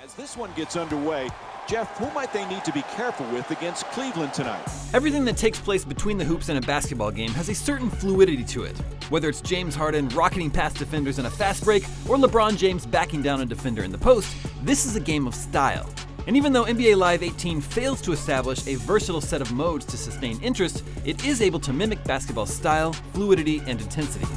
As this one gets underway, Jeff, who might they need to be careful with against Cleveland tonight? Everything that takes place between the hoops in a basketball game has a certain fluidity to it. Whether it's James Harden rocketing past defenders in a fast break or LeBron James backing down a defender in the post, this is a game of style. And even though NBA Live 18 fails to establish a versatile set of modes to sustain interest, it is able to mimic basketball's style, fluidity, and intensity.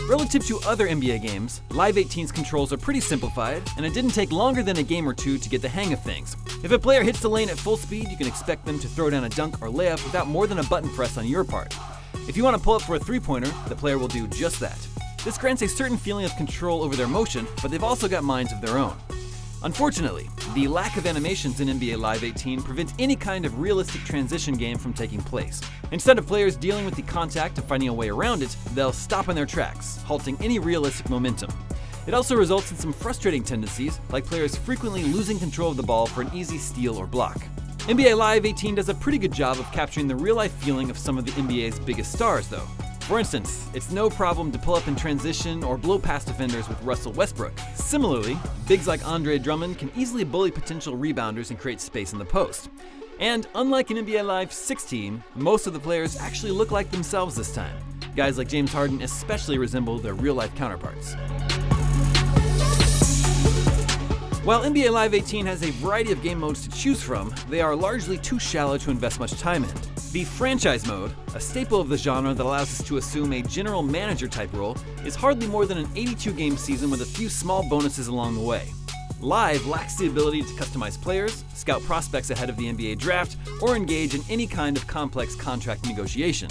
Relative to other NBA games, Live 18's controls are pretty simplified, and it didn't take longer than a game or two to get the hang of things. If a player hits the lane at full speed, you can expect them to throw down a dunk or layup without more than a button press on your part. If you want to pull up for a three-pointer, the player will do just that. This grants a certain feeling of control over their motion, but they've also got minds of their own. Unfortunately, the lack of animations in NBA Live 18 prevents any kind of realistic transition game from taking place. Instead of players dealing with the contact and finding a way around it, they'll stop in their tracks, halting any realistic momentum. It also results in some frustrating tendencies, like players frequently losing control of the ball for an easy steal or block. NBA Live 18 does a pretty good job of capturing the real-life feeling of some of the NBA's biggest stars, though. For instance, it's no problem to pull up in transition or blow past defenders with Russell Westbrook. Similarly, bigs like Andre Drummond can easily bully potential rebounders and create space in the post. And unlike in NBA Live 16, most of the players actually look like themselves this time. Guys like James Harden especially resemble their real-life counterparts. While NBA Live 18 has a variety of game modes to choose from, they are largely too shallow to invest much time in. The franchise mode, a staple of the genre that allows us to assume a general manager type role, is hardly more than an 82-game season with a few small bonuses along the way. Live lacks the ability to customize players, scout prospects ahead of the NBA draft, or engage in any kind of complex contract negotiation.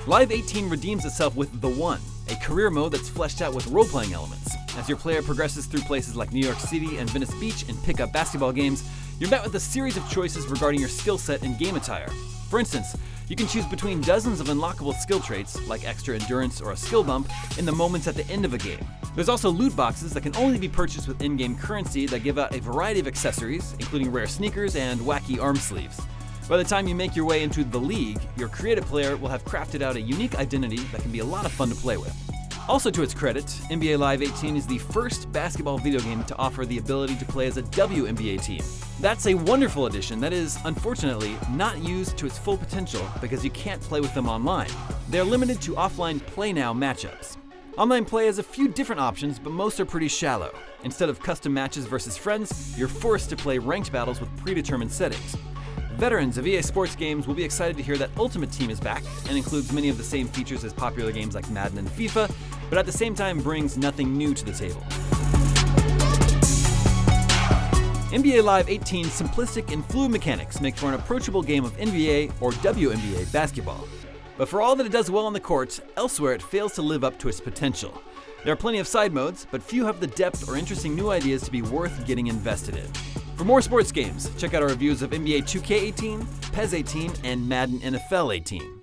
Live 18 redeems itself with The One, a career mode that's fleshed out with role-playing elements. As your player progresses through places like New York City and Venice Beach in pickup basketball games, you're met with a series of choices regarding your skill set and game attire. For instance, you can choose between dozens of unlockable skill traits, like extra endurance or a skill bump, in the moments at the end of a game. There's also loot boxes that can only be purchased with in-game currency that give out a variety of accessories, including rare sneakers and wacky arm sleeves. By the time you make your way into the league, your creative player will have crafted out a unique identity that can be a lot of fun to play with. Also to its credit, NBA Live 18 is the first basketball video game to offer the ability to play as a WNBA team. That's a wonderful addition that is, unfortunately, not used to its full potential because you can't play with them online. They're limited to offline Play Now matchups. Online play has a few different options, but most are pretty shallow. Instead of custom matches versus friends, you're forced to play ranked battles with predetermined settings. Veterans of EA Sports games will be excited to hear that Ultimate Team is back and includes many of the same features as popular games like Madden and FIFA, but at the same time brings nothing new to the table. NBA Live 18's simplistic and fluid mechanics make for an approachable game of NBA or WNBA basketball. But for all that it does well on the court, elsewhere it fails to live up to its potential. There are plenty of side modes, but few have the depth or interesting new ideas to be worth getting invested in. For more sports games, check out our reviews of NBA 2K18, PES 18, and Madden NFL 18.